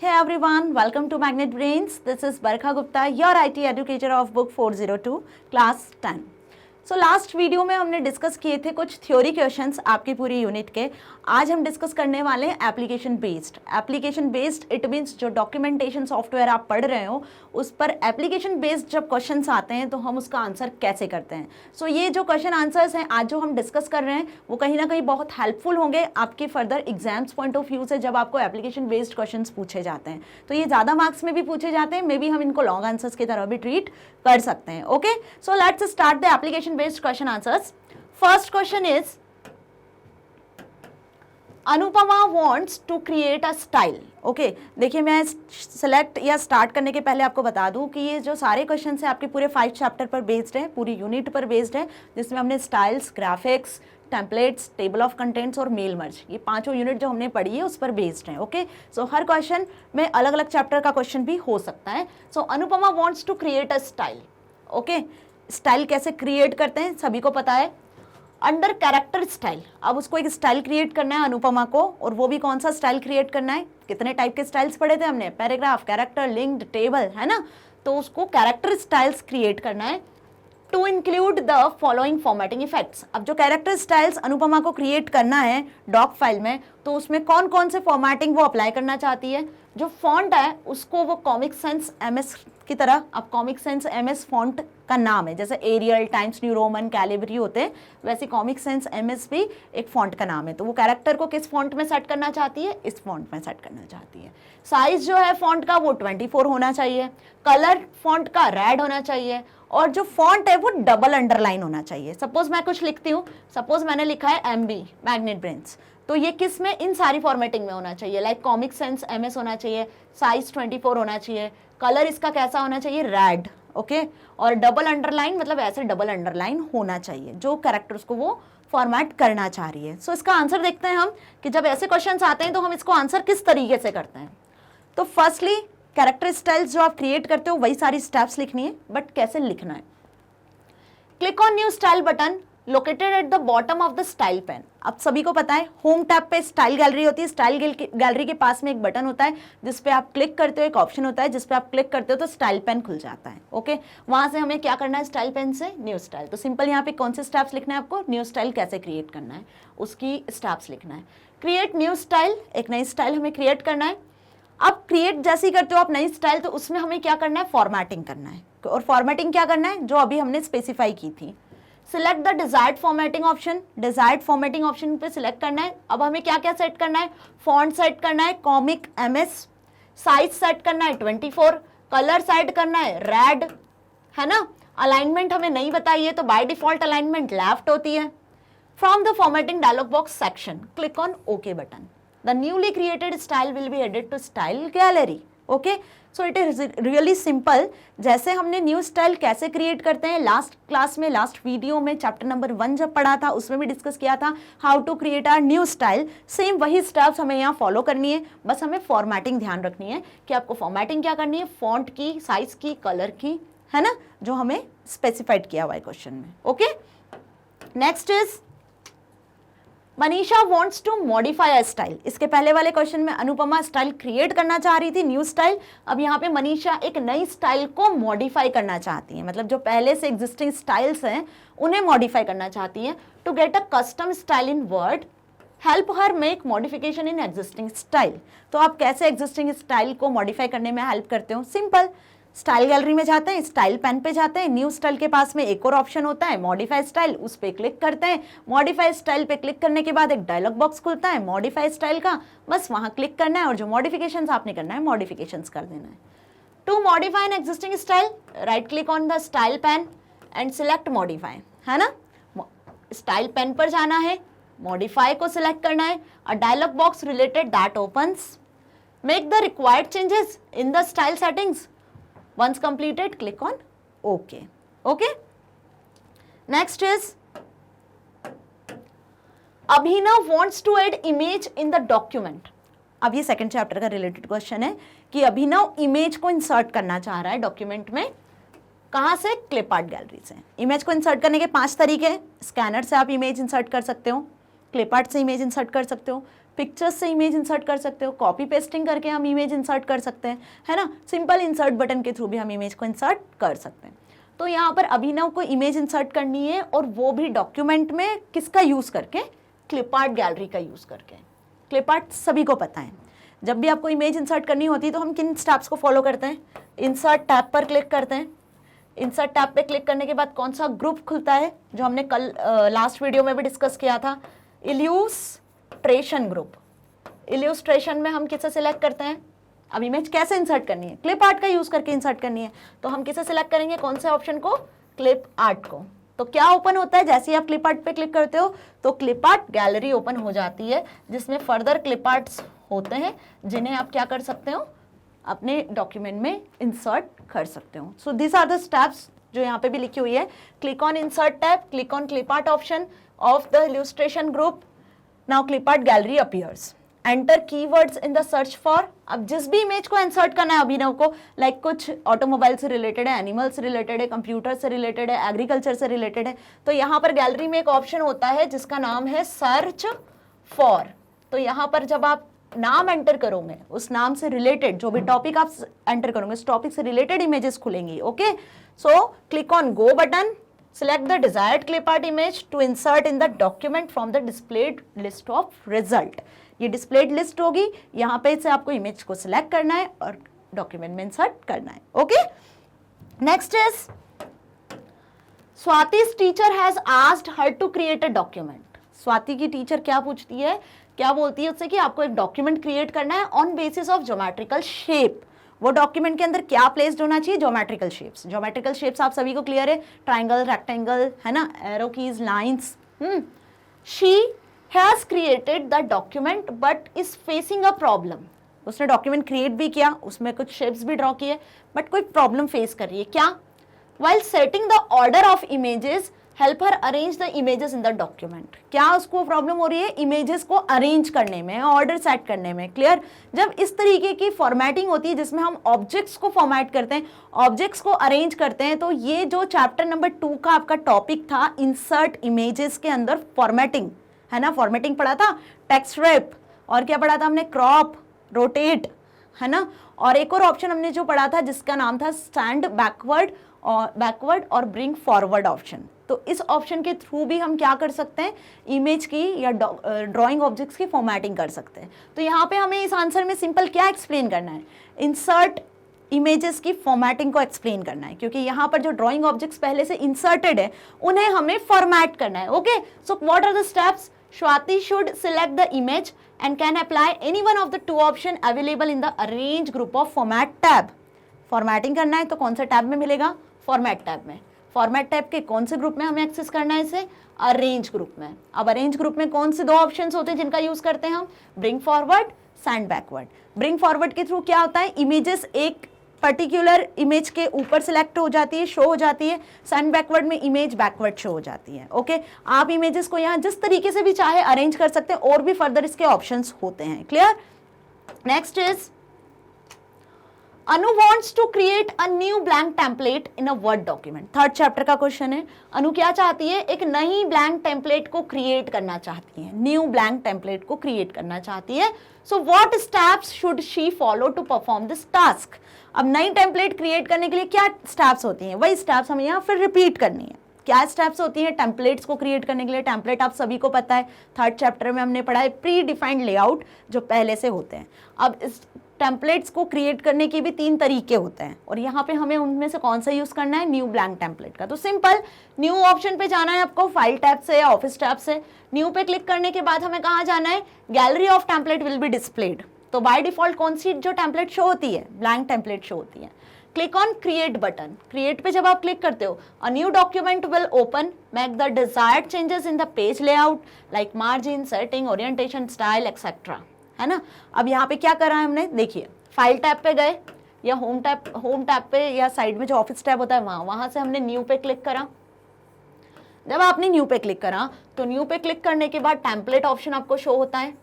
Hey everyone, welcome to Magnet Brains. This is Barkha Gupta, your IT educator of book 402, class 10. So last video में हमने discuss किए थे कुछ theory questions आपकी पूरी unit के। आज हम डिस्कस करने वाले हैं application based. Application based it means जो डॉक्यूमेंटेशन सॉफ्टवेयर आप पढ़ रहे हो उस पर एप्लीकेशन बेस्ड जब क्वेश्चंस आते हैं तो हम उसका आंसर कैसे करते हैं। सो ये जो क्वेश्चन आंसर्स हैं आज जो हम डिस्कस कर रहे हैं वो कहीं ना कहीं बहुत हेल्पफुल होंगे आपके further exams point of view से जब आपको एप्लीकेशन बेस्ड क्वेश्चंस पूछे जाते हैं। तो ये ज़्यादा मार्क्स में भी पूछे जाते हैं, मे बी हम इनको लॉन्ग आंसर्स की तरह भी ट्रीट कर सकते हैं। Okay, so let's start the application based question answers. First question is Anupama wants to create a style। Okay, देखिए मैं सेलेक्ट या स्टार्ट करने के पहले आपको बता दूं कि ये जो सारे क्वेश्चन हैं आपके पूरे 5 चैप्टर पर बेस्ड है, पूरी यूनिट पर बेस्ड है, जिसमें हमने styles, graphics, templates, table of contents और मेल मर्ज, ये पांचों यूनिट जो हमने पढ़ी है उस पर बेस्ड है। ओके, सो हर क्वेश्चन में अलग अलग चैप्टर का क्वेश्चन भी हो सकता है। So Anupama wants to create a style। Okay, style कैसे क्रिएट करते हैं सभी को पता है, अंडर कैरेक्टर स्टाइल। अब उसको एक स्टाइल क्रिएट करना है अनुपमा को, और वो भी कौन सा स्टाइल क्रिएट करना है, कितने टाइप के स्टाइल्स पढ़े थे हमने, पैराग्राफ, कैरेक्टर, लिंक्ड, टेबल, है ना। तो उसको कैरेक्टर स्टाइल्स क्रिएट करना है to include the following formatting effects. अब जो कैरेक्टर स्टाइल्स अनुपमा को क्रिएट करना है डॉक फाइल में, तो उसमें कौन कौन से फॉर्मेटिंग वो अप्लाई करना चाहती है। जो फॉन्ट है उसको वो कॉमिक सेंस एमएस की तरह, अब कॉमिक सेंस एमएस फॉन्ट का नाम है, जैसे Arial, Times New Roman, Calibri होते हैं, वैसे कॉमिक सेंस एमएस भी एक फॉन्ट का नाम है। तो वो कैरेक्टर को किस फॉन्ट में सेट करना चाहती है, इस फॉन्ट में सेट करना चाहती है। साइज जो है फॉन्ट का वो 24 होना चाहिए, कलर फॉन्ट का रेड होना चाहिए, और जो फॉन्ट है वो डबल अंडरलाइन होना चाहिए। सपोज मैं कुछ लिखती हूँ, सपोज मैंने लिखा है एमबी मैग्नेट ब्रेन्स, तो ये किस में, इन सारी फॉर्मेटिंग में होना चाहिए, लाइक कॉमिक सेंस एमएस होना चाहिए, साइज 24 होना चाहिए, कलर इसका कैसा होना चाहिए, रेड। ओके, और डबल अंडरलाइन मतलब ऐसे डबल अंडरलाइन होना चाहिए जो कैरेक्टर्स को वो फॉर्मेट करना चाह रही है। सो इसका आंसर देखते हैं हम कि जब ऐसे क्वेश्चंस आते हैं तो हम इसको आंसर किस तरीके से करते हैं। तो फर्स्टली कैरेक्टर स्टाइल्स जो आप क्रिएट करते हो वही सारी स्टेप्स लिखनी है, बट कैसे लिखना है। Click on new style button located at the bottom of the style pane. अब सभी को पता है होम टैब पे स्टाइल गैलरी होती है, स्टाइल गैलरी के पास में एक बटन होता है जिस पे आप क्लिक करते हो, एक ऑप्शन होता है जिस पे आप क्लिक करते हो तो स्टाइल पेन खुल जाता है। ओके, वहां से हमें क्या करना है, स्टाइल पेन से न्यू स्टाइल। तो सिंपल यहाँ पे कौन से स्टेप्स लिखना है आपको, न्यू स्टाइल कैसे क्रिएट करना है उसकी स्टेप्स लिखना है। क्रिएट न्यू स्टाइल, एक नई स्टाइल हमें क्रिएट करना है। अब क्रिएट जैसे ही करते हो आप नई स्टाइल, तो उसमें हमें क्या करना है, फॉर्मेटिंग करना है। और फॉर्मेटिंग क्या करना है, जो अभी हमने स्पेसिफाई की थी। Select the desired formatting option, desired formatting option पे सिलेक्ट करना है। अब हमें क्या क्या सेट करना है, फॉन्ट सेट करना है कॉमिक एमएस, साइज सेट करना है 24, कलर सेट करना है रेड, है ना। अलाइनमेंट हमें नहीं बताई है तो बाय डिफॉल्ट अलाइनमेंट लेफ्ट होती है। From the formatting dialog box section click on okay button. The newly created style will be added to style gallery. Okay, so it is really simple. जैसे हमने new style कैसे create करते हैं last class में, last video में chapter number 1 जब पढ़ा था उसमें भी डिस्कस किया था how to create are new style. Same वही स्टेप्स हमें यहाँ फॉलो करनी है, बस हमें फॉर्मेटिंग ध्यान रखनी है कि आपको फॉर्मेटिंग क्या करनी है, फॉन्ट की, साइज की, कलर की, है ना, जो हमें स्पेसिफाइड किया हुआ है क्वेश्चन में। Okay, next is Manisha wants to modify a style. इसके पहले वाले क्वेश्चन में अनुपमा स्टाइल क्रिएट करना चाह रही थी, न्यू स्टाइल। अब यहाँ पे मनीषा एक नई स्टाइल को मॉडिफाई करना चाहती है, मतलब जो पहले से एग्जिस्टिंग स्टाइल्स हैं उन्हें मॉडिफाई करना चाहती है। To get a custom style in Word help her make modification in existing style. तो आप कैसे एग्जिस्टिंग स्टाइल को मॉडिफाई करने में हेल्प करते हो, सिंपल, स्टाइल गैलरी में जाते हैं, स्टाइल पेन पे जाते हैं, न्यू स्टाइल के पास में एक और ऑप्शन होता है मॉडिफाई स्टाइल, उस पर क्लिक करते हैं। मॉडिफाई स्टाइल पे क्लिक करने के बाद एक डायलॉग बॉक्स खुलता है मॉडिफाई स्टाइल का, बस वहां क्लिक करना है और जो मॉडिफिकेशंस आपने करना है मॉडिफिकेशंस कर देना है। To modify an existing style right click on the style pane and select modify, है ना। स्टाइल पेन पर जाना है, मॉडिफाई को सिलेक्ट करना है, a dialog box related that opens, make the required changes in the style settings. Once completed, click on OK. Okay. Next is Abhinav wants to add image in the document. अब ये second chapter का related question है कि अभिनव image को insert करना चाह रहा है डॉक्यूमेंट में। कहाँ से, क्लिप आर्ट गैलरी से। इमेज को इंसर्ट करने के 5 तरीके हैं। स्कैनर से आप इमेज इंसर्ट कर सकते हो, क्लिप आर्ट से इमेज इंसर्ट कर सकते हो, पिक्चर्स से इमेज इंसर्ट कर सकते हो, कॉपी पेस्टिंग करके हम इमेज इंसर्ट कर सकते हैं, है ना, सिंपल इंसर्ट बटन के थ्रू भी हम इमेज को इंसर्ट कर सकते हैं। तो यहाँ पर अभिनव को इमेज इंसर्ट करनी है और वो भी डॉक्यूमेंट में किसका यूज़ करके, क्लिप आर्ट गैलरी का यूज़ करके। क्लिप आर्ट सभी को पता है, जब भी आपको इमेज इंसर्ट करनी होती है तो हम किन स्टेप्स को फॉलो करते हैं, इंसर्ट टैब पर क्लिक करते हैं। इंसर्ट टैब पे क्लिक करने के बाद कौन सा ग्रुप खुलता है, जो हमने कल लास्ट वीडियो में भी डिस्कस किया था, इल्यूस्ट्रेशन ग्रुप। इल्यूस्ट्रेशन में हम किसे सिलेक्ट करते हैं, अब इमेज कैसे इंसर्ट करनी है, क्लिप आर्ट का यूज करके इंसर्ट करनी है, तो हम किसे सिलेक्ट करेंगे, कौन से ऑप्शन को, क्लिप आर्ट को। तो क्या ओपन होता है, जैसे ही आप क्लिप आर्ट पे क्लिक करते हो तो क्लिप आर्ट गैलरी ओपन हो जाती है, जिसमें फर्दर क्लिप आर्ट्स होते हैं जिन्हें आप क्या कर सकते हो, अपने डॉक्यूमेंट में इंसर्ट कर सकते हो। So this are the steps जो यहाँ पे भी लिखी हुई है। Click on insert tab, click on clip art option of the illustration group, now clip art gallery appears. Enter keywords in the search for, अब जिस भी इमेज को इंसर्ट करना है अभिनव को, लाइक कुछ ऑटोमोबाइल से रिलेटेड है, एनिमल से रिलेटेड है, कंप्यूटर से रिलेटेड है, एग्रीकल्चर से रिलेटेड है, तो यहाँ पर गैलरी में एक ऑप्शन होता है जिसका नाम है सर्च फॉर। तो यहाँ पर जब आप नाम एंटर करोगे, उस नाम से रिलेटेड जो भी टॉपिक आप एंटर करोगे, उस टॉपिक से रिलेटेड इमेजेस खुलेंगी। Okay, so click on go button, select the desired clip art image to insert in the document from the displayed list of result। ये displayed list होगी, यहाँ पे से आपको इमेज को सिलेक्ट करना है और डॉक्यूमेंट में इंसर्ट करना है। Okay, next is Swati's teacher has asked her to create a document. Swati की टीचर क्या पूछती है, क्या बोलती है उससे कि आपको एक डॉक्यूमेंट क्रिएट करना है on basis of geometrical shape. वो डॉक्यूमेंट के अंदर क्या प्लेस्ड होना चाहिए, ज्योमेट्रिकल शेप्स। ज्योमेट्रिकल शेप्स आप सभी को क्लियर है, ट्राइंगल, रेक्टेंगल, है ना, arrow keys, lines. She has created the document but is facing a problem. उसने डॉक्यूमेंट क्रिएट भी किया, उसमें कुछ शेप्स भी ड्रॉ किए, बट कोई प्रॉब्लम फेस कर रही है। क्या, while setting the order of images help her arrange the images in the document। क्या उसको प्रॉब्लम हो रही है, इमेजेस को अरेंज करने में, ऑर्डर सेट करने में। क्लियर, जब इस तरीके की फॉर्मेटिंग होती है जिसमें हम ऑब्जेक्ट्स को फॉर्मेट करते हैं, ऑब्जेक्ट्स को अरेंज करते हैं, तो ये जो चैप्टर नंबर 2 का आपका टॉपिक था इंसर्ट इमेजेस के अंदर फॉर्मेटिंग, है ना, फॉर्मेटिंग पढ़ा था, टेक्स्ट रैप, और क्या पढ़ा था हमने, क्रॉप, रोटेट, है ना, और एक और ऑप्शन हमने जो पढ़ा था जिसका नाम था स्टैंड बैकवर्ड और ब्रिंग फॉरवर्ड ऑप्शन। तो इस ऑप्शन के थ्रू भी हम क्या कर सकते हैं, इमेज की या ड्राइंग ऑब्जेक्ट्स की फॉर्मेटिंग कर सकते हैं। तो यहाँ पे हमें इस आंसर में सिंपल क्या एक्सप्लेन करना है, इंसर्ट इमेजेस की फॉर्मेटिंग को एक्सप्लेन करना है, क्योंकि यहाँ पर जो ड्राइंग ऑब्जेक्ट्स पहले से इंसर्टेड है उन्हें हमें फॉर्मेट करना है। Okay, so what are the steps, Swati should select the image and can apply any one of the two option available in the arrange group of format tab। Formatting करना है तो कौन से टैब में मिलेगा, format tab में। Format tab के कौन से ग्रुप में हमें एक्सेस करना है इसे, अरेंज ग्रुप में। अब अरेंज ग्रुप में कौन से दो ऑप्शंस होते हैं जिनका यूज करते हैं हम, bring forward, send backward. Bring forward के थ्रू क्या होता है, इमेजेस एक पर्टिकुलर इमेज के ऊपर सिलेक्ट हो जाती है, शो हो जाती है। सेंड बैकवर्ड में इमेज बैकवर्ड शो हो जाती है। ओके, आप इमेजेस को यहाँ जिस तरीके से भी चाहे अरेंज कर सकते हैं, और भी फर्दर इसके ऑप्शंस होते हैं। Clear, next is Anu wants to create a new blank template in a word document। Third chapter का क्वेश्चन है, अनु क्या चाहती है, एक नई ब्लैंक टेम्पलेट को क्रिएट करना चाहती है, न्यू ब्लैंक टेम्पलेट को क्रिएट करना चाहती है। So what steps should she follow to perform this task. अब नई टेम्पलेट क्रिएट करने के लिए क्या स्टेप्स होती हैं, वही स्टेप्स हमें यहाँ फिर रिपीट करनी है। क्या स्टेप्स होती हैं टेम्पलेट्स को क्रिएट करने के लिए, टेम्पलेट आप सभी को पता है, थर्ड चैप्टर में हमने पढ़ा है, प्री डिफाइंड लेआउट जो पहले से होते हैं। अब इस टेम्पलेट्स को क्रिएट करने के भी 3 तरीके होते हैं, और यहाँ पे हमें उनमें से कौन सा यूज करना है, न्यू ब्लैंक टेम्पलेट का। तो सिंपल न्यू ऑप्शन पे जाना है आपको, फाइल टैब से या ऑफिस टैब से। न्यू पे क्लिक करने के बाद हमें कहाँ जाना है, gallery of template will be displayed. तो बाय डिफॉल्ट कौन सी जो टेम्पलेट शो होती है, ब्लैंक टेम्पलेट शो होती है। Click on create button, create पे जब आप क्लिक करते हो, a new document will open, make the desired changes in the page layout like margin, setting, orientation, style etcetera, है ना। अब यहाँ पे क्या करा है हमने, देखिए फाइल टैब पे गए या होम टैब पे या साइड में जो ऑफिस टैब होता है वहां से हमने न्यू पे क्लिक करा। जब आपने न्यू पे क्लिक करा तो न्यू पे क्लिक करने के बाद टेम्पलेट ऑप्शन आपको शो होता है।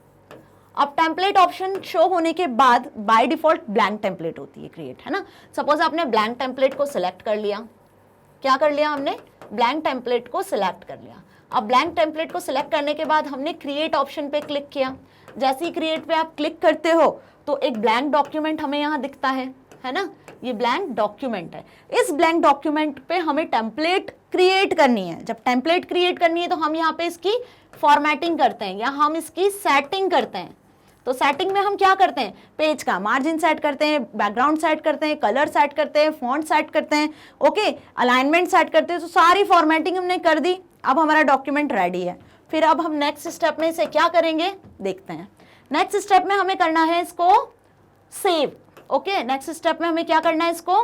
अब टेम्पलेट ऑप्शन शो होने के बाद बाय डिफॉल्ट ब्लैंक टेम्पलेट होती है क्रिएट, है ना। सपोज आपने ब्लैंक टेम्पलेट को सिलेक्ट कर लिया, क्या कर लिया हमने, ब्लैंक टेम्पलेट को सिलेक्ट कर लिया। अब ब्लैंक टेम्पलेट को सिलेक्ट करने के बाद हमने क्रिएट ऑप्शन पे क्लिक किया। जैसे ही क्रिएट पे आप क्लिक करते हो तो एक ब्लैंक डॉक्यूमेंट हमें यहाँ दिखता है ना, ये ब्लैंक डॉक्यूमेंट है। इस ब्लैंक डॉक्यूमेंट पे हमें टेम्पलेट क्रिएट करनी है। जब टेम्पलेट क्रिएट करनी है तो हम यहाँ पे इसकी फॉर्मेटिंग करते हैं या हम इसकी सेटिंग करते हैं। तो सेटिंग में हम क्या करते हैं, पेज का मार्जिन सेट करते हैं, बैकग्राउंड सेट करते हैं, कलर सेट करते हैं, फॉन्ट सेट करते हैं, ओके, अलाइनमेंट सेट करते हैं। तो सारी फॉर्मेटिंग हमने कर दी, अब हमारा डॉक्यूमेंट रेडी है। फिर अब हम नेक्स्ट स्टेप में इसे क्या करेंगे देखते हैं। नेक्स्ट स्टेप में हमें करना है इसको सेव, ओके। नेक्स्ट स्टेप में हमें क्या करना है, इसको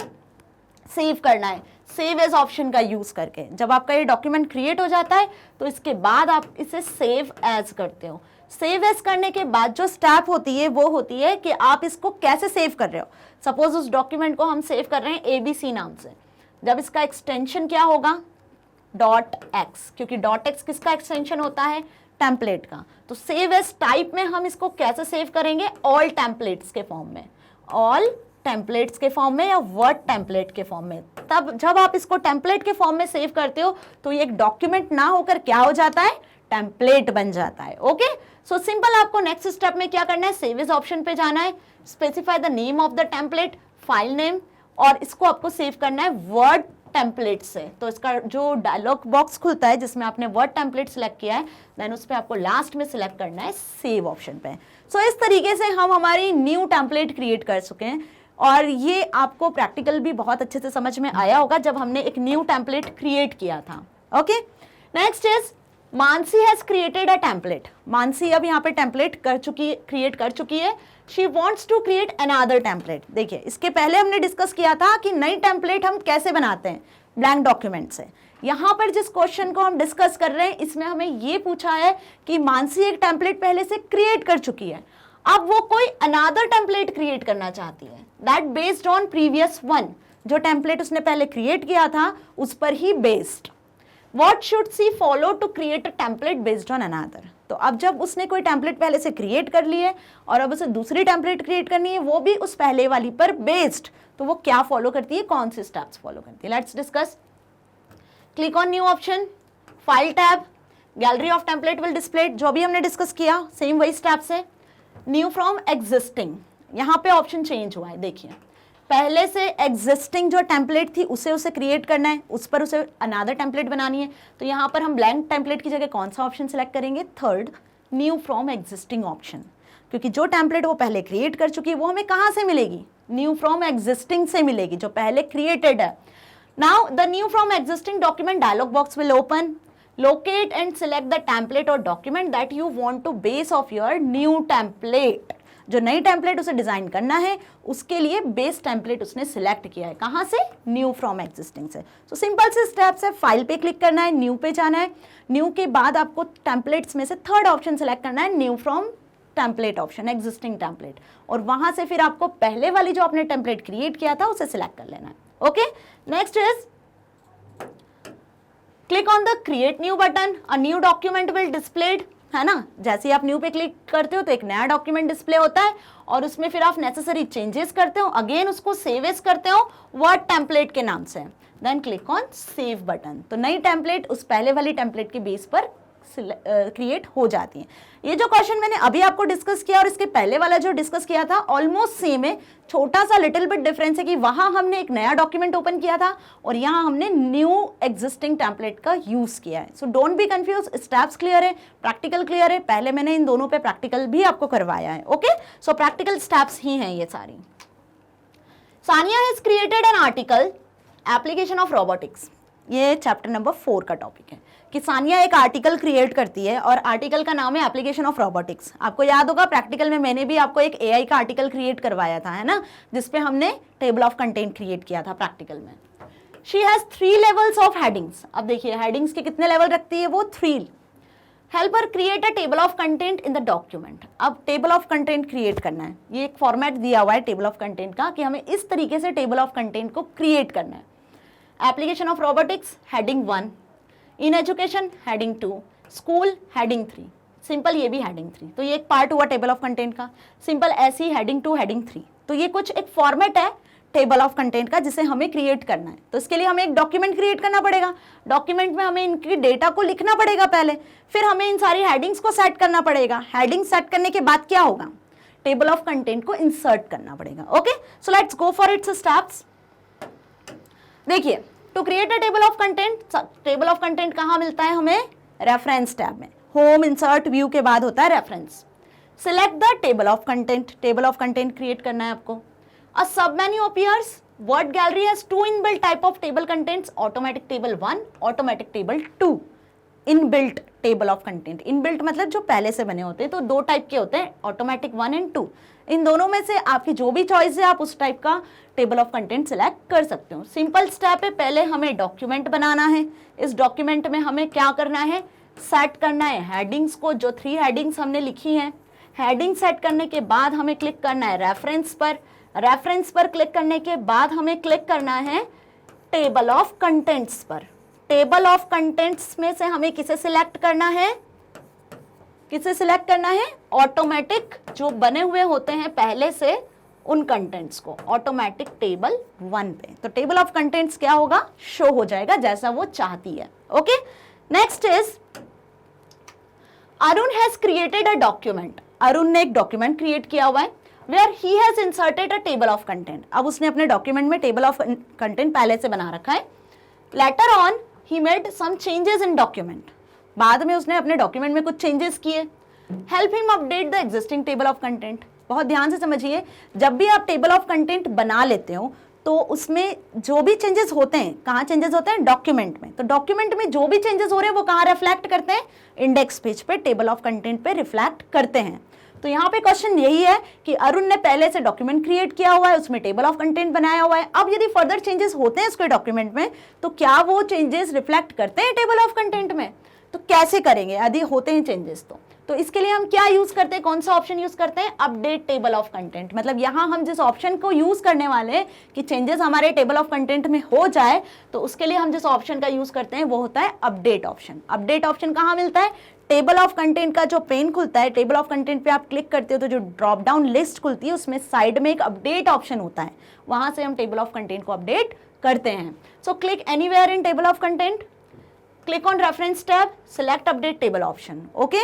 सेव करना है, सेव एज ऑप्शन का यूज करके। जब आपका ये डॉक्यूमेंट क्रिएट हो जाता है तो इसके बाद आप इसे सेव एज करते हो। सेव एज करने के बाद जो स्टेप होती है वो होती है कि आप इसको कैसे सेव कर रहे हो। सपोज उस डॉक्यूमेंट को हम सेव कर रहे हैं ABC नाम से, जब इसका एक्सटेंशन क्या होगा, .x, क्योंकि .x किसका एक्सटेंशन होता है, टेम्पलेट का। तो सेव एज टाइप में हम इसको कैसे सेव करेंगे, ऑल टेम्पलेट्स के फॉर्म में, ऑल टेम्पलेट्स के फॉर्म में या वर्ड टेम्पलेट के फॉर्म में। तब जब आप इसको टेम्पलेट के फॉर्म में सेव करते हो तो ये एक डॉक्यूमेंट ना होकर क्या हो जाता है, टेम्पलेट बन जाता है, ओके। सो सिंपल, आपको नेक्स्ट स्टेप में क्या करना है, सेव एज ऑप्शन पे जाना है, specify the name of the template, file name, और इसको आपको सेव करना है वर्ड टेम्पलेट से। तो इसका जो डायलॉग बॉक्स खुलता है जिसमें आपने वर्ड टेम्पलेट सिलेक्ट किया है, देन उस पर आपको लास्ट में सिलेक्ट करना है सेव ऑप्शन पे। सो इस तरीके से हम हमारी न्यू टेम्पलेट क्रिएट कर चुके हैं, और ये आपको प्रैक्टिकल भी बहुत अच्छे से समझ में आया होगा जब हमने एक न्यू टेम्पलेट क्रिएट किया था, okay. Next is Mansi has created a template. Mansi अब यहाँ पे टेम्पलेट क्रिएट कर चुकी है। She wants to create another template. देखिए, इसके पहले हमने डिस्कस किया था कि नई टेम्पलेट हम कैसे बनाते हैं, ब्लैंक डॉक्यूमेंट से। यहाँ पर जिस क्वेश्चन को हम डिस्कस कर रहे हैं इसमें हमें ये पूछा है कि मानसी एक टेम्पलेट पहले से क्रिएट कर चुकी है, अब वो कोई अनदर टेम्पलेट क्रिएट करना चाहती है, that based on previous one. जो टेम्पलेट उसने पहले क्रिएट किया था उस पर ही based. What should she follow to create a template based on another? तो अब जब उसने कोई टेम्पलेट पहले से क्रिएट कर ली है और अब उसे दूसरी टेम्पलेट क्रिएट करनी है, वो भी उस पहले वाली पर बेस्ड, तो वो क्या फॉलो करती है, कौन से स्टेप्स फॉलो करती है, let's discuss. Click on new option, file tab, gallery of template will display, जो भी हमने डिस्कस किया सेम वही स्टेप्स है। न्यू फ्रॉम एग्जिस्टिंग, यहाँ पे ऑप्शन चेंज हुआ है, देखिए पहले से एग्जिस्टिंग जो टेम्पलेट थी उसे क्रिएट करना है, उस पर उसे अनदर टेम्पलेट बनानी है। तो यहाँ पर हम ब्लैंक टेम्पलेट की जगह कौन सा ऑप्शन सेलेक्ट करेंगे, third, new from existing option, क्योंकि जो टेम्पलेट वो पहले क्रिएट कर चुकी है वो हमें कहाँ से मिलेगी, न्यू फ्रॉम एग्जिस्टिंग से मिलेगी, जो पहले क्रिएटेड है। Now the new from existing document dialog box will open, locate and select the template or document that you want to base of your new template. जो नई टेम्पलेट उसे design करना है उसके लिए बेस टेम्पलेट उसने select किया है, कहां से, न्यू फ्रॉम एग्जिस्टिंग से। तो सिंपल से स्टेप्स है, फाइल पे क्लिक करना है, न्यू पे जाना है, न्यू के बाद आपको टेम्पलेट्स में से थर्ड ऑप्शन सेलेक्ट करना है, new from template option, existing template, और वहां से फिर आपको पहले वाली जो आपने टेम्पलेट क्रिएट किया था उसे सिलेक्ट कर लेना है, okay. Next is click on the create new button, a new document will displayed, है ना। जैसे ही आप न्यू पे क्लिक करते हो तो एक नया डॉक्यूमेंट डिस्प्ले होता है और उसमें फिर आप नेसेसरी चेंजेस करते हो, अगेन उसको सेव एज करते हो वर्ड टेम्पलेट के नाम से, then click on save button. तो नई टेम्पलेट उस पहले वाली टेम्पलेट के बेस पर क्रिएट हो जाती है। ये जो क्वेश्चन मैंने अभी आपको डिस्कस किया और इसके पहले वाला जो डिस्कस किया था ऑलमोस्ट सेम है, छोटा सा लिटिल बिट डिफरेंस है कि वहां हमने एक नया डॉक्यूमेंट ओपन किया था और यहाँ हमने न्यू एग्जिस्टिंग टेम्पलेट का यूज किया है। So don't be confuse, steps clear है, प्रैक्टिकल क्लियर है, पहले मैंने इन दोनों पे प्रैक्टिकल भी आपको करवाया है, ओके। सो प्रैक्टिकल स्टेप्स ही हैं ये सारी। Sania has created an article application of robotics, ये चैप्टर नंबर 4 का टॉपिक है कि सानिया एक आर्टिकल क्रिएट करती है और आर्टिकल का नाम है एप्लीकेशन ऑफ रोबोटिक्स। आपको याद होगा प्रैक्टिकल में मैंने भी आपको एक एआई का आर्टिकल क्रिएट करवाया था, है ना, जिसपे हमने टेबल ऑफ कंटेंट क्रिएट किया था प्रैक्टिकल में। She has 3 levels of headings. अब देखिए हेडिंग्स के कितने लेवल रखती है वो, 3। Help her create a table of content in the document. अब टेबल ऑफ कंटेंट क्रिएट करना है, ये एक फॉर्मेट दिया हुआ है टेबल ऑफ कंटेंट का कि हमें इस तरीके से टेबल ऑफ कंटेंट को क्रिएट करना है। Application of robotics heading 1, in education heading 2, school heading 3, simple ये भी हेडिंग 3। तो ये एक पार्ट हुआ टेबल ऑफ कंटेंट का। सिंपल ऐसी हेडिंग 2 हेडिंग 3। तो ये कुछ एक फॉर्मेट है टेबल ऑफ कंटेंट का जिसे हमें क्रिएट करना है। तो इसके लिए हमें एक डॉक्यूमेंट क्रिएट करना पड़ेगा। डॉक्यूमेंट में हमें इनकी डेटा को लिखना पड़ेगा पहले, फिर हमें इन सारी हेडिंग्स को सेट करना पड़ेगा। हेडिंग सेट करने के बाद क्या होगा, टेबल ऑफ कंटेंट को इंसर्ट करना पड़ेगा। Okay, so let's go for its steps. देखिए, to create a table of content, table of content कहाँ मिलता है हमें, रेफरेंस टैब में। होम, इंसर्ट, व्यू के बाद होता है reference. Select the table of content, table of content create करना है आपको। A sub menu appears, word gallery has two inbuilt type of table contents, automatic table 1, automatic table 2। Inbuilt table of content, inbuilt मतलब जो पहले से बने होते हैं, तो दो टाइप के होते हैं, ऑटोमेटिक 1 एंड 2। इन दोनों में से आपकी जो भी चॉइस है आप उस टाइप का टेबल ऑफ कंटेंट सिलेक्ट कर सकते हो। सिंपल स्टेप है, पहले हमें डॉक्यूमेंट बनाना है। इस डॉक्यूमेंट में हमें क्या करना है, सेट करना है हेडिंग्स को, जो 3 हेडिंग्स हमने लिखी हैं। हेडिंग सेट करने के बाद हमें क्लिक करना है रेफरेंस पर। रेफरेंस पर क्लिक करने के बाद हमें क्लिक करना है टेबल ऑफ कंटेंट्स पर। टेबल ऑफ कंटेंट्स में से हमें किसे सिलेक्ट करना है, किसे सिलेक्ट करना है, ऑटोमेटिक जो बने हुए होते हैं पहले से उन कंटेंट्स को, ऑटोमेटिक टेबल 1 पे। तो टेबल ऑफ कंटेंट्स क्या होगा, शो हो जाएगा जैसा वो चाहती है। Okay, next is Arun has created a document. Arun ने एक डॉक्यूमेंट क्रिएट किया हुआ है where he has inserted a table of content. अब उसने अपने डॉक्यूमेंट में टेबल ऑफ कंटेंट पहले से बना रखा है। Later on he made some changes in document, बाद में उसने अपने डॉक्यूमेंट में कुछ चेंजेस किए। Help him update the existing table of content. बहुत ध्यान से समझिए, जब भी आप टेबल ऑफ कंटेंट बना लेते हो तो उसमें जो भी चेंजेस होते हैं, कहाँ चेंजेस होते हैं, डॉक्यूमेंट में। तो डॉक्यूमेंट में जो भी चेंजेस हो रहे हैं वो कहाँ रिफ्लेक्ट करते हैं, इंडेक्स पेज पे, टेबल ऑफ कंटेंट पे रिफ्लेक्ट करते हैं। तो यहाँ पे क्वेश्चन यही है कि अरुण ने पहले से डॉक्यूमेंट क्रिएट किया हुआ है, उसमें टेबल ऑफ कंटेंट बनाया हुआ है। अब यदि फर्दर चेंजेस होते हैं उसके डॉक्यूमेंट में तो क्या वो चेंजेस रिफ्लेक्ट करते हैं टेबल ऑफ कंटेंट में, तो कैसे करेंगे यदि होते हैं चेंजेस। तो इसके लिए हम क्या यूज करते हैं, कौन सा ऑप्शन यूज करते हैं, अपडेट टेबल ऑफ कंटेंट। मतलब यहाँ हम जिस ऑप्शन को यूज करने वाले हैं कि चेंजेस हमारे टेबल ऑफ कंटेंट में हो जाए, तो उसके लिए हम जिस ऑप्शन का यूज करते हैं वो होता है अपडेट ऑप्शन। अपडेट ऑप्शन कहाँ मिलता है, टेबल ऑफ कंटेंट का जो पेन खुलता है, टेबल ऑफ कंटेंट पे आप क्लिक करते हो तो जो ड्रॉप डाउन लिस्ट खुलती है उसमें साइड में एक अपडेट ऑप्शन होता है, वहां से हम टेबल ऑफ कंटेंट को अपडेट करते हैं। So click anywhere in table of content, click on reference tab, select update table option. Okay,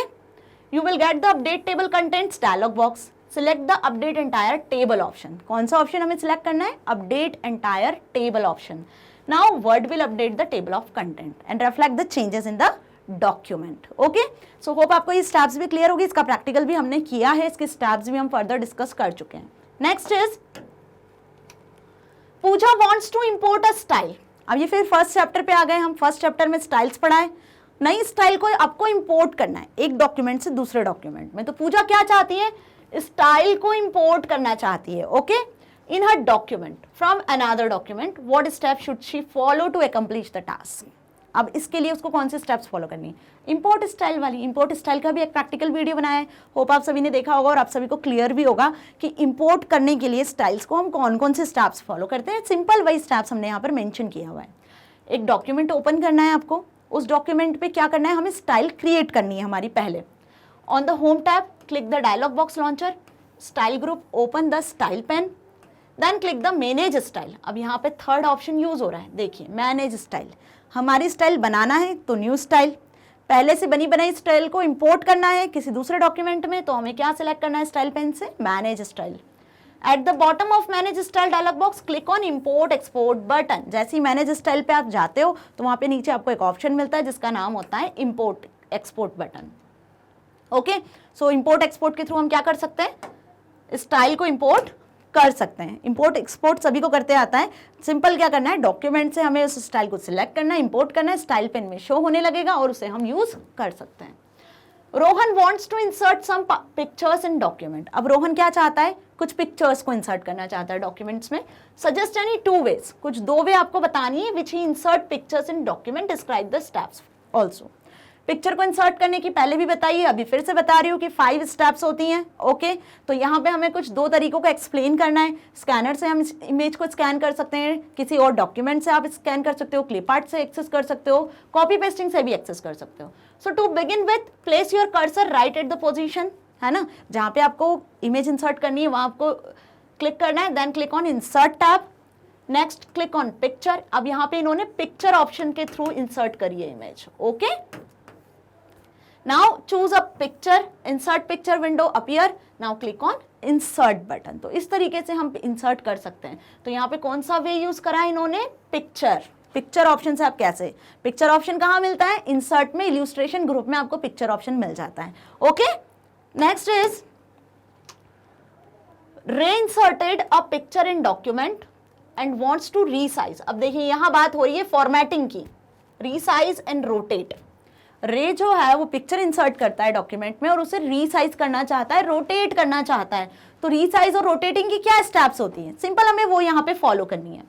you will get the update table contents dialog box. Select the update entire table option. कौन सा option हमें select करना है, update entire table option. Now word will update the table of content and reflect the changes in the document. Okay, so hope आपको ये steps भी clear होगी। इसका प्रैक्टिकल भी हमने किया है, इसके स्टेप्स भी हम फर्दर डिस्कस कर चुके हैं। Next is Pooja wants to import a style. अब ये फिर फर्स्ट चैप्टर पे आ गए हम। फर्स्ट चैप्टर में स्टाइल्स पढ़ा है, नई स्टाइल को आपको इंपोर्ट करना है एक डॉक्यूमेंट से दूसरे डॉक्यूमेंट में। तो पूजा क्या चाहती है, स्टाइल को इंपोर्ट करना चाहती है। Okay, in her document from another document, what step should she follow to accomplish the task. अब इसके लिए उसको कौन से स्टेप्स फॉलो करनी है, इंपोर्ट स्टाइल वाली। इंपोर्ट स्टाइल का भी एक प्रैक्टिकल वीडियो बनाया है, होप आप सभी ने देखा होगा और आप सभी को क्लियर भी होगा कि इंपोर्ट करने के लिए स्टाइल्स को हम कौन कौन से स्टेप्स फॉलो करते हैं। सिंपल वही स्टेप्स हमने यहाँ पर मेंशन किया हुआ है। एक डॉक्यूमेंट ओपन करना है आपको, उस डॉक्यूमेंट पे क्या करना है, हमें स्टाइल क्रिएट करनी है हमारी। पहले on the home tab click the dialog box launcher, style group, open the style pane, then click the manage style. अब यहाँ पे थर्ड ऑप्शन यूज हो रहा है, देखिए मैनेज स्टाइल। हमारी स्टाइल बनाना है तो न्यू स्टाइल, पहले से बनी बनाई स्टाइल को इंपोर्ट करना है किसी दूसरे डॉक्यूमेंट में, तो हमें क्या सिलेक्ट करना है स्टाइल पेन से, manage style. At the bottom of manage style dialog box click on import export button. जैसे ही मैनेज स्टाइल पे आप जाते हो तो वहां पे नीचे आपको एक ऑप्शन मिलता है जिसका नाम होता है इंपोर्ट एक्सपोर्ट बटन। ओके, सो इंपोर्ट एक्सपोर्ट के थ्रू हम क्या कर सकते हैं, स्टाइल को इंपोर्ट कर सकते हैं। इंपोर्ट एक्सपोर्ट सभी को करते आता है। सिंपल क्या करना है, डॉक्यूमेंट से हमें उस स्टाइल को सिलेक्ट करना है, इंपोर्ट करना है, स्टाइल पेन में शो होने लगेगा और उसे हम यूज कर सकते हैं। Rohan wants to insert some pictures in document. अब रोहन क्या चाहता है, कुछ पिक्चर्स को इंसर्ट करना चाहता है डॉक्यूमेंट्स में। सजेस्ट एनी 2 ways, कुछ 2 वे आपको बतानी है which he insert pictures in document, describe the steps also. Picture को इंसर्ट करने की पहले भी बताइए, अभी फिर से बता रही हूँ कि 5 स्टेप्स होती हैं। ओके, तो यहाँ पे हमें कुछ 2 तरीकों का एक्सप्लेन करना है। स्कैनर से हम इस इमेज को स्कैन कर सकते हैं, किसी और डॉक्यूमेंट से आप स्कैन कर सकते हो, क्लिप आर्ट से एक्सेस कर सकते हो, कॉपी पेस्टिंग से भी एक्सेस कर सकते हो। So to begin with, place your cursor right at the position, है ना, जहाँ पे आपको इमेज इंसर्ट करनी है वहाँ आपको क्लिक करना है। Then click on insert tab, next click on picture. अब यहाँ पे इन्होंने पिक्चर ऑप्शन के थ्रू इंसर्ट करी है image. Okay, now choose a picture, insert picture window appear, now click on insert button. तो इस तरीके से हम इंसर्ट कर सकते हैं। तो यहाँ पे कौन सा वे यूज करा है इन्होंने, पिक्चर। पिक्चर ऑप्शन से आप कैसे, पिक्चर ऑप्शन कहाँ मिलता है, इंसर्ट में, इल्यूस्ट्रेशन ग्रुप में आपको पिक्चर ऑप्शन मिल जाता है। Okay, next is reinserted a picture in document and wants to resize। अब देखिए यहाँ बात हो रही है फॉर्मेटिंग की, resize and rotate। रे जो है वो पिक्चर इंसर्ट करता है डॉक्यूमेंट में और उसे रीसाइज करना चाहता है, रोटेट करना चाहता है। तो रीसाइज और रोटेटिंग की क्या स्टेप्स होती हैं, सिंपल हमें वो यहाँ पे फॉलो करनी है।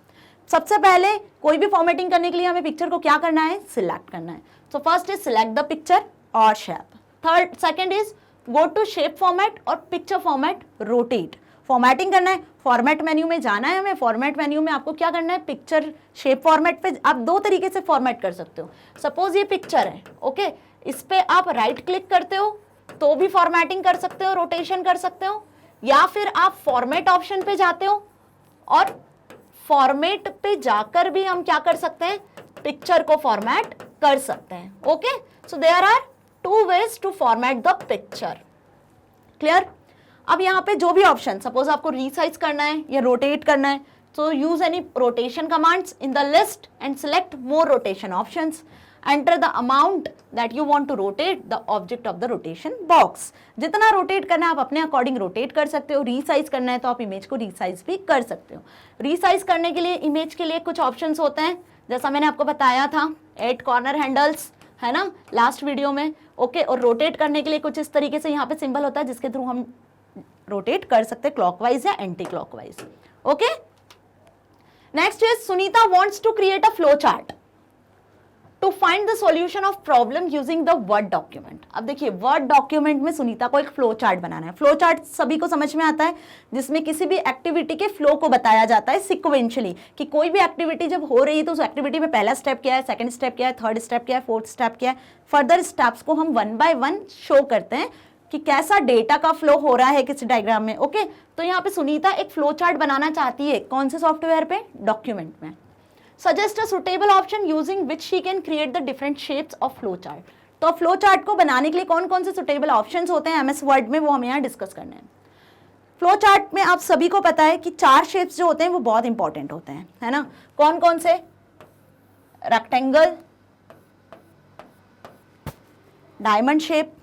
सबसे पहले कोई भी फॉर्मेटिंग करने के लिए हमें पिक्चर को क्या करना है, सिलेक्ट करना है। So first is select the picture or shape. Second is go to shape format or picture format rotate. Formatting करना है, फॉर्मेट मेन्यू में जाना है हमें। फॉर्मेट मेन्यू में आपको क्या करना है, पिक्चर शेप फॉर्मेट पे आप दो तरीके से फॉर्मेट कर सकते हो। सपोज ये पिक्चर है, ओके, इस पे आप राइट क्लिक करते हो तो भी फॉर्मेटिंग कर सकते हो, रोटेशन कर सकते हो, या फिर आप फॉर्मेट ऑप्शन पे जाते हो और फॉर्मेट पे जाकर भी हम क्या कर सकते हैं, पिक्चर को फॉर्मेट कर सकते हैं। Okay, so there are two ways to format the picture. Clear. अब यहाँ पे जो भी ऑप्शन, सपोज आपको रीसाइज करना है या रोटेट करना है, so use any rotation commands in the list and select more rotation options. Enter the amount that you want to rotate the object of the rotation box. जितना rotate करना है आप अपने अकॉर्डिंग रोटेट कर सकते हो। रीसाइज करना है तो आप इमेज को रीसाइज भी कर सकते हो। रीसाइज करने के लिए इमेज के लिए कुछ ऑप्शंस होते हैं, जैसा मैंने आपको बताया था 8 कॉर्नर हैंडल्स, है ना, लास्ट वीडियो में। ओके, और रोटेट करने के लिए कुछ इस तरीके से यहाँ पे सिंबल होता है जिसके थ्रू हम रोटेट कर सकते हैं क्लॉकवाइज या anti clockwise. Okay, next is Sunita wants to create a flow chart to find the solution of problem using the word document। अब देखिए word document में सुनीता को एक फ्लो चार्ट बनाना है। फ्लो चार्ट सभी को समझ में आता है, जिसमें किसी भी एक्टिविटी के फ्लो को बताया जाता है सिक्वेंशली, कि कोई भी एक्टिविटी जब हो रही है तो उस एक्टिविटी में पहला स्टेप क्या है, सेकंड स्टेप क्या है, थर्ड स्टेप क्या है, फोर्थ स्टेप क्या है। फर्दर स्टेप्स को हम 1 by 1 शो करते हैं कि कैसा डेटा का फ्लो हो रहा है किसी डायग्राम में। ओके, तो यहाँ पे सुनीता एक फ्लो चार्ट बनाना चाहती है, कौन से सॉफ्टवेयर पे, डॉक्यूमेंट में। Suggest a suitable option using which she can create the different shapes of flow chart. तो फ्लो चार्ट को बनाने के लिए कौन कौन से सुटेबल ऑप्शंस होते हैं एमएस वर्ड में, वो हमें यहाँ डिस्कस करने हैं। फ्लो चार्ट में आप सभी को पता है कि 4 शेप्स जो होते हैं वो बहुत इंपॉर्टेंट होते हैं, है ना। कौन कौन से, रेक्टेंगल, डायमंड शेप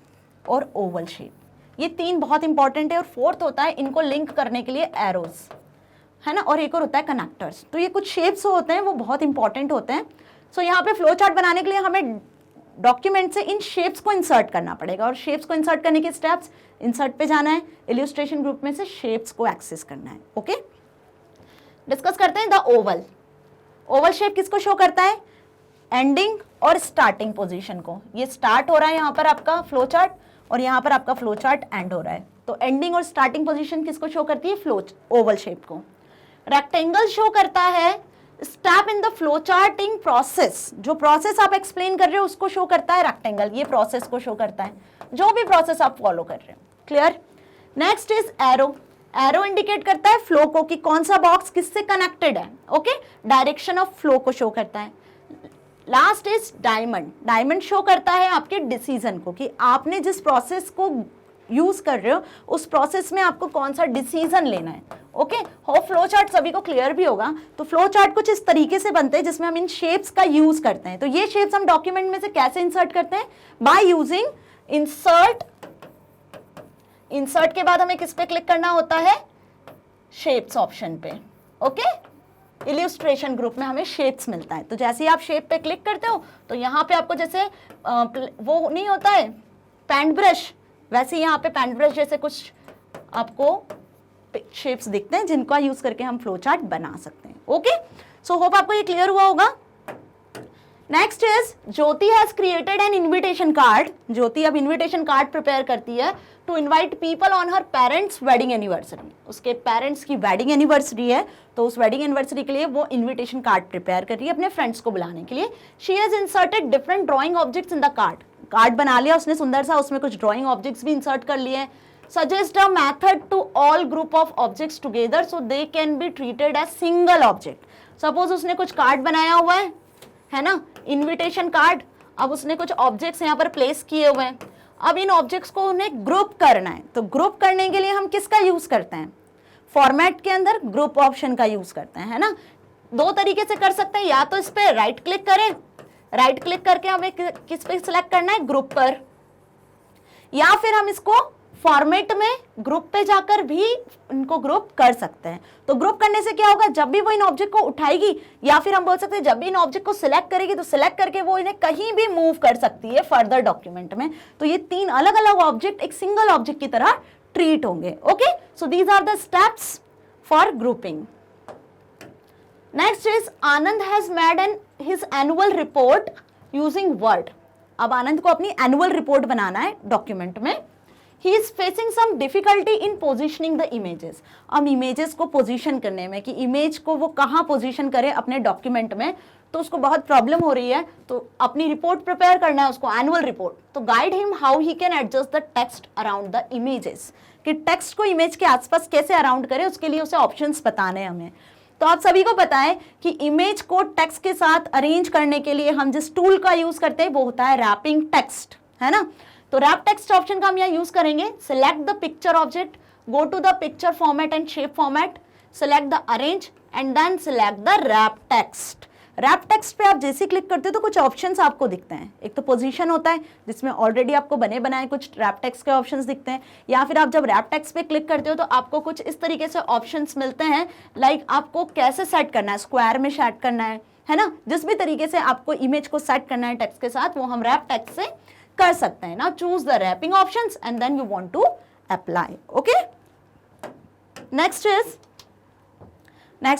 और ओवल शेप, ये 3 बहुत इंपॉर्टेंट है। और फोर्थ होता है इनको लिंक करने के लिए एरोज, है ना, और एक और होता है कनेक्टर्स। तो ये कुछ शेप्स होते हैं वो बहुत इंपॉर्टेंट होते हैं। सो यहाँ पे फ्लो चार्ट बनाने के लिए हमें डॉक्यूमेंट से इन शेप्स को इंसर्ट करना पड़ेगा। और शेप्स को इंसर्ट करने के स्टेप्स, इंसर्ट पे जाना है, इल्यूस्ट्रेशन ग्रुप में से शेप्स को एक्सेस करना है। ओके, डिस्कस करते हैं द ओवल। ओवल शेप किसको शो करता है, एंडिंग और स्टार्टिंग पोजीशन को। ये स्टार्ट हो रहा है यहाँ पर आपका फ्लो चार्ट और यहाँ पर आपका फ्लो चार्ट एंड हो रहा है। तो एंडिंग और स्टार्टिंग पोजीशन किसको शो करती है, फ्लो ओवल शेप को। रेक्टेंगल शो करता है step in the flow charting process. जो प्रोसेस आप एक्सप्लेन कर रहे हो उसको शो करता है रेक्टेंगल, ये प्रोसेस को शो करता है, जो भी प्रोसेस आप फॉलो कर रहे हो। Clear. Next is arrow. Arrow indicate करता है फ्लो को, कि कौन सा बॉक्स किससे कनेक्टेड है। ओके, डायरेक्शन ऑफ फ्लो को शो करता है। Last is diamond. Diamond show करता है आपके डिसीजन को, कि आपने जिस प्रोसेस को यूज कर रहे हो उस प्रोसेस में आपको कौन सा डिसीजन लेना है। ओके, होप फ्लो चार्ट सभी को क्लियर भी होगा। तो फ्लो चार्ट कुछ इस तरीके से बनते हैं जिसमें हम इन शेप्स का यूज करते हैं। तो ये शेप्स हम डॉक्यूमेंट में से कैसे इंसर्ट करते हैं, बाय यूजिंग इंसर्ट। इंसर्ट के बाद हमें किस पे क्लिक करना होता है, शेप्स ऑप्शन पे। ओके, इल्यूस्ट्रेशन ग्रुप में हमें शेप्स मिलता है। तो जैसे ही आप शेप पे क्लिक करते हो तो यहाँ पे आपको जैसे वो नहीं होता है पेंट ब्रश, वैसे यहाँ पे पेंट ब्रश जैसे कुछ आपको शेप्स दिखते हैं जिनका यूज करके हम फ्लो चार्ट बना सकते हैं। ओके, सो होप आपको ये क्लियर हुआ होगा। Next is Jyoti has created an invitation card. Jyoti अब इनविटेशन कार्ड प्रिपेयर करती है to invite people on her parents wedding anniversary. उसके पेरेंट्स की वेडिंग एनिवर्सरी है, तो उस वेडिंग एनिवर्सरी के लिए वो इनविटेशन कार्ड प्रिपेयर कर रही है अपने फ्रेंड्स को बुलाने के लिए। She has inserted different drawing objects in the card. Card बना लिया उसने सुंदर सा, उसमें कुछ ड्राइंग ऑब्जेक्ट्स भी इंसर्ट कर लिए। Suggest a method to all group of objects together so they can be treated as single object. Suppose उसने कुछ कार्ड बनाया हुआ है ना, इनविटेशन कार्ड। अब उसने कुछ ऑब्जेक्ट्स यहाँ पर प्लेस किए हुए हैं, अब इन ऑब्जेक्ट्स को उन्हें ग्रुप करना है। तो ग्रुप करने के लिए हम किसका यूज करते हैं, फॉर्मेट के अंदर ग्रुप ऑप्शन का यूज करते हैं, है ना। दो तरीके से कर सकते हैं, या तो इस पे राइट क्लिक करें, राइट क्लिक करके हमें किस पे सिलेक्ट करना है, ग्रुप पर, या फिर हम इसको फॉर्मेट में ग्रुप पे जाकर भी इनको ग्रुप कर सकते हैं। तो ग्रुप करने से क्या होगा, जब भी वो इन ऑब्जेक्ट को उठाएगी, या फिर हम बोल सकते हैं जब भी इन ऑब्जेक्ट को सिलेक्ट करेगी, तो सिलेक्ट करके वो इन्हें कहीं भी मूव कर सकती है फर्दर डॉक्यूमेंट में। तो ये तीन अलग अलग ऑब्जेक्ट एक सिंगल ऑब्जेक्ट की तरह ट्रीट होंगे। Okay, so these are the steps for grouping. Next is Anand has made his annual report using Word. अब आनंद को अपनी एनुअल रिपोर्ट बनाना है डॉक्यूमेंट में। He is facing some difficulty in positioning the images. अब images को position करने में, कि इमेज को वो कहाँ पोजीशन करे अपने डॉक्यूमेंट में, तो उसको बहुत प्रॉब्लम हो रही है। तो अपनी रिपोर्ट प्रिपेयर करना है उसको, एनुअल रिपोर्ट। तो guide him how he can adjust the text around the images, कि टेक्स्ट को इमेज के आसपास कैसे अराउंड करे, उसके लिए उसे ऑप्शंस बताने हैं हमें। तो आप सभी को पता है कि इमेज को टेक्स्ट के साथ अरेंज करने के लिए हम जिस टूल का यूज करते हैं वो होता है रैपिंग टेक्स्ट, है ना। तो रैप टेक्स्ट ऑप्शन का हम यहाँ यूज करेंगे। Select the picture object, go to the picture format and shape format, select the arrange and then select the wrap text. Wrap text पे आप जैसे क्लिक करते हो तो कुछ ऑप्शंस आपको दिखते हैं। एक तो पोजीशन होता है जिसमें ऑलरेडी आपको बने बनाए कुछ रैप टेक्स्ट के ऑप्शंस दिखते हैं, या फिर आप जब रैप टेक्स्ट पे क्लिक करते हो तो आपको कुछ इस तरीके से ऑप्शंस मिलते हैं, लाइक आपको कैसे सेट करना है, स्क्वायर में सेट करना है ना। जिस भी तरीके से आपको इमेज को सेट करना है टेक्स्ट के साथ, वो हम रैप टेक्स्ट से कर सकते हैं ना। Choose the wrapping options and then you want to apply. Okay, next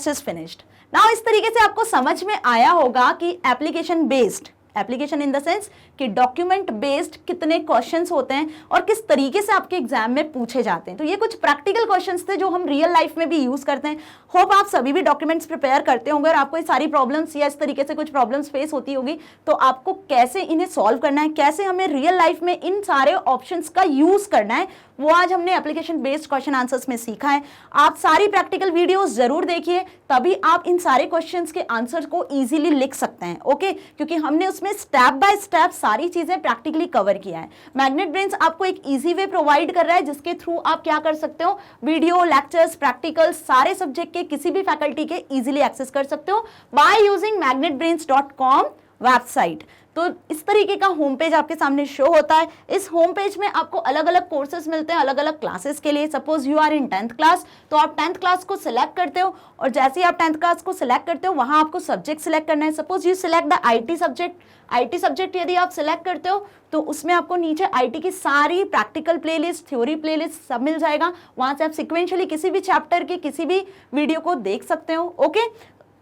is finished. Now इस तरीके से आपको समझ में आया होगा कि application based, application in the sense कि डॉक्यूमेंट बेस्ड कितने क्वेश्चंस होते हैं और किस तरीके से आपके एग्जाम में पूछे जाते हैं। तो ये कुछ प्रैक्टिकल क्वेश्चंस थे जो हम रियल लाइफ में भी यूज करते हैं। होप आप सभी भी डॉक्यूमेंट्स प्रिपेयर करते होंगे और आपको ये सारी प्रॉब्लम्स या इस तरीके से कुछ प्रॉब्लम्स फेस होती होगी, तो आपको कैसे इन्हें सॉल्व करना है, कैसे हमें रियल लाइफ में इन सारे ऑप्शंस का यूज करना है, वो आज हमने एप्लीकेशन बेस्ड क्वेश्चन आंसर्स में सीखा है। आप सारी प्रैक्टिकल वीडियोस जरूर देखिए, तभी आप इन सारे क्वेश्चंस के आंसर को इजीली लिख सकते हैं। ओके, क्योंकि हमने उसमें स्टेप बाय स्टेप सारी चीजें प्रैक्टिकली कवर किया है। मैग्नेट ब्रेन्स आपको एक इजी वे प्रोवाइड कर रहा है जिसके थ्रू आप क्या कर सकते हो, वीडियो, लेक्चर्स, प्रैक्टिकल्स सारे सब्जेक्ट के किसी भी फैकल्टी के इजीली एक्सेस कर सकते हो बाय यूजिंग magnetbrains.com वेबसाइट। तो इस तरीके का होम पेज आपके सामने शो होता है। इस होम पेज में आपको अलग अलग कोर्सेज मिलते हैं अलग अलग क्लासेस के लिए। Suppose you are in 10th class, तो आप 10th क्लास को सिलेक्ट करते हो और जैसे ही आप 10th क्लास को सिलेक्ट करते हो वहां आपको सब्जेक्ट सिलेक्ट करना है। Suppose you select the IT subject यदि आप सिलेक्ट करते हो तो उसमें आपको नीचे आईटी की सारी प्रैक्टिकल प्लेलिस्ट, थ्योरी प्लेलिस्ट सब मिल जाएगा। वहां से आप सिक्वेंशियली किसी भी चैप्टर की किसी भी वीडियो को देख सकते हो। ओके,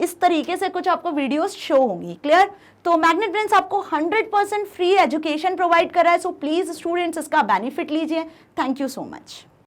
इस तरीके से कुछ आपको वीडियोस शो होंगी। क्लियर? तो मैग्नेट ब्रेन्स आपको 100% फ्री एजुकेशन प्रोवाइड कर रहा है, सो प्लीज स्टूडेंट्स इसका बेनिफिट लीजिए। Thank you so much.